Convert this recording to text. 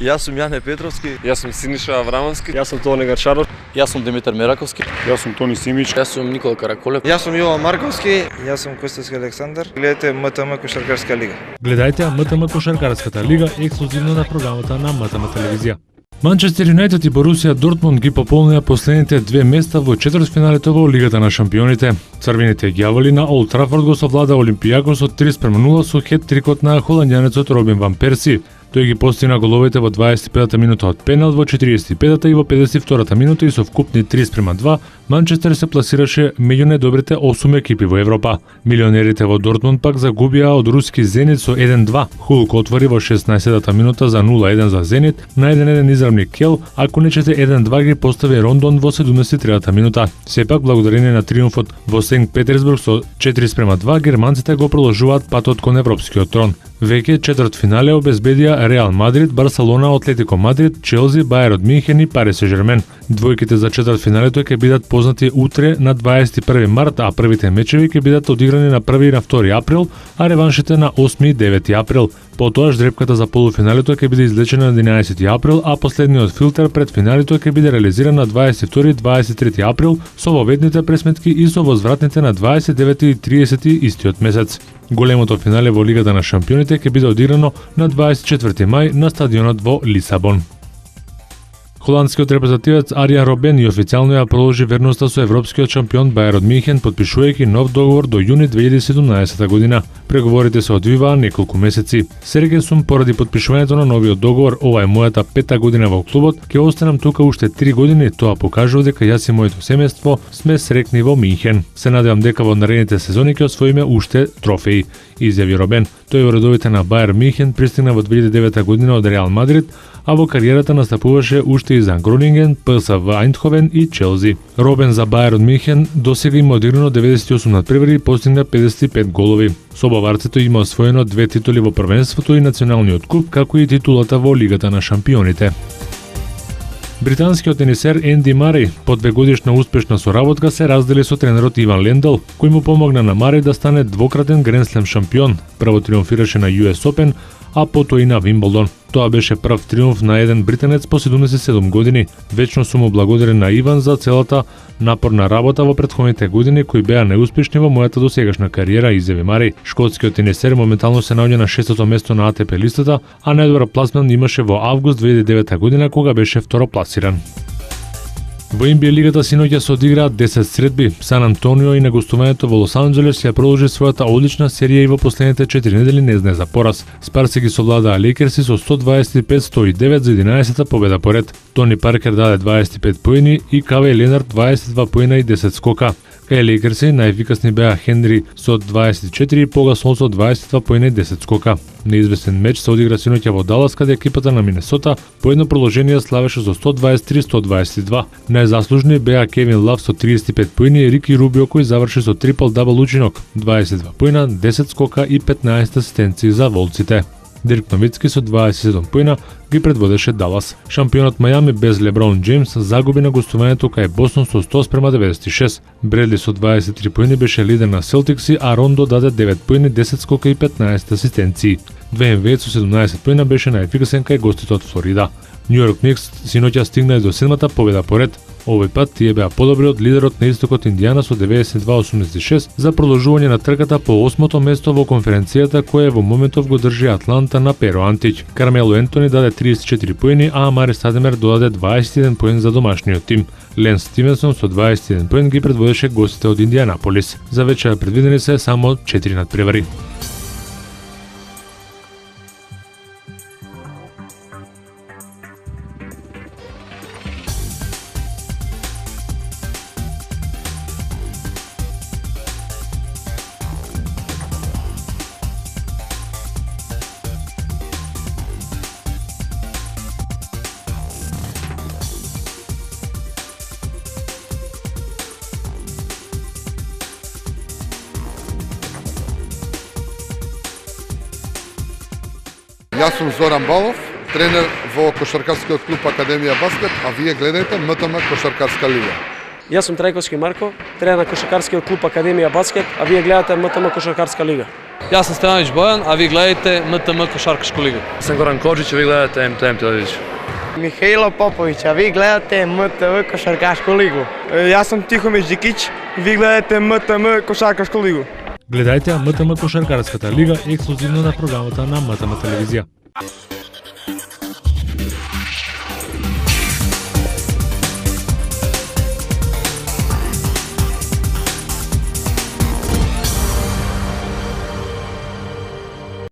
Јас сум Јане Петровски. Јас сум Синиша Аврамовски. Јас сум Тони Гарчаров. Јас сум Димитар Мераковски. Јас сум Тони Симич. Јас сум Никола Караколев. Јас сум Јован Марковски. Јас сум Костовски Александар. Гледате МТМ Кошаркарска лига. Гледајте МТМ Кошаркарската лига ексклузивно на програмата на МТМ телевизија. Манчестер Юнајтед и Борусија Дортмунд ги пополнија последните две места во четвртфиналето во Лигата на шампионите. Црвените ѓаволи на Олд Трафорд го совлада Олимпијакос од 3:0 со хет-трикот на холандјанецот Робин ван Перси. Тој ги постигна головите во 25-та минута од пенал, во 45-та и во 52-та минута и со вкупни 3:2, Манчестер се пласираше меѓу најдобрите 8 екипи во Европа. Милионерите во Дортмунд пак загубија од руски Зенит со 1:2. Хулк отвори во 16-та минута за 0:1 за Зенит, на 1:1 изравни Кел, а конечните 1:2 ги постави Рондон во 73-та минута. Сепак, благодарение на триумфот во Сент Петерсбург со 4:2, германците го продолжуваат патот кон европскиот трон. Веќе четвртфинале обезбедија Реал Мадрид, Барселона, Атлетико Мадрид, Челси, Бајер од Минхен и Пари Сен-Жермен. Двојките за четвртфиналето ќе бидат познати утре на 21 март, а првите мечеви ќе бидат одиграни на 1 и на 2 април, а реваншите на 8 и 9 април. Потоа ждрепката за полуфиналето ќе биде излечена на 11 април, а последниот филтер пред финалето ќе биде реализиран на 22 и 23 април со воведните пресметки и со возвратните на 29 и 30 истиот месец. Големото финале во Лигата на шампионите ќе биде одиграно на 24 мај на стадионот во Лисабон. Холандскиот репрезентативец Аријан Робен и официјално ја продолжи верноста со европскиот шампион Бајер од Минхен, потпишувајќи нов договор до јуни 2017 година. Преговорите се одвиваа неколку месеци. Среќен сум поради потпишувањето на новиот договор. Ова е мојата 5-та година во клубот. Ќе останам тука уште 3 години. Тоа покажува дека јас и моето семејство сме среќни во Минхен. Се надевам дека во наредните сезони ќе освоиме уште трофеи, изјави Робен. Тој во редовите на Бајер Минхен пристигна во 2009 година од Реал Мадрид, а во кариерата настапуваше уште и за Гронинген, ПСВ Айндховен и Челси. Робен за Бајер од Минхен досега има одиграно 98 надпревари и постигна 55 голови. Со баварцето има освоено 2 титули во првенството и националниот куп, како и титулата во Лигата на шампионите. Британскиот тенисер Енди Мареј по 2-годишна успешна соработка се раздели со тренерот Иван Лендал, кој му помогна на Мареј да стане двократен Гранд Слем шампион. Прво триумфираше на US Open, а потоа и на Вимблдон. Тоа беше прв триумф на еден британец по 77 години. Вечно сум му благодарен на Иван за целата напорна работа во претходните години кои беа неуспешни во мојата досегашна кариера, изјави Мареј. Шкотскиот тенисер моментално се наоѓа на 6-то место на ATP листата, а најдобар пласман имаше во август 2009 година кога беше второпласиран. Во NBA лигата синоќа се одиграа 10 средби. Сан Антонио и на гостувањето во Лос Анџелес ја продолжи својата одлична серија и во последните 4 недели не знае за пораз. Спарси ги совладаа Лейкерси со 125-109 за 11-та победа поред. Тони Паркер даде 25 поени и Кавај Ленард 22 поена и 10 скока. Кај Лейкерси најефикасни беа Хенри со 24 и Погасол со 22 поена и 10 скока. Неизвестен меч се одигра синоќа во Далас, каде екипата на Минесота по едно продолжение славеше со 123-122. Најзаслужни беа Кевин Лав со 35 поени и Рики Рубио кој заврши со трипл-дабл учинок, 22 поена, 10 скока и 15 асистенции за волците. Дирк Новицки со 27 поена ги предводеше Далас. Шампионот Мајами без Леброн Джеймс загуби на гостувањето кај Бостон со 100:96. Бредли со 23 поени беше лидер на Селтикси, а Рондо даде 9 поени, 10 скока и 15 асистенции. ВМВ со 17 поена беше најефикасен кај гостите од Флорида. Њујорк Никс синоќа стигна до 7-та победа поред. Овој пат тие беа подобри од лидерот на истокот Индијана со 92-86 за продолжување на трката по 8-то место во конференцијата која во моментов го држи Атланта на Перо Антич. Кармело Ентони даде 34 поени, а Амари Стадемер додаде 21 поен за домашниот тим. Ленс Стивенсон со 21 поен ги предводеше гостите од Индијанаполис. За вечера предвидени се само 4 надпревари. Јас сум Зоран Балов, тренер во Кошаркарскиот клуб Академија Баскет, а вие гледајте МТМ Кошаркарска лига. Јас сум Трајковски Марко, тренер на Кошаркарскиот клуб Академија Баскет, а вие гледате МТМ Кошаркарска лига. Јас сум Стевановиќ Бојан, а ви гледате МТМ Кошаркашка лига. Sam Goran Kođić, a vi gledate MTM televiziju. Михаило Поповиќ, а ви гледате МТВ Кошаркашку лигу. Јас сум Тихомир Джикиć, ви гледате МТМ Кошаркашка лигу. Гледајте МТМ Кошаркарската лига ексклузивно на програмата на МТМ телевизија.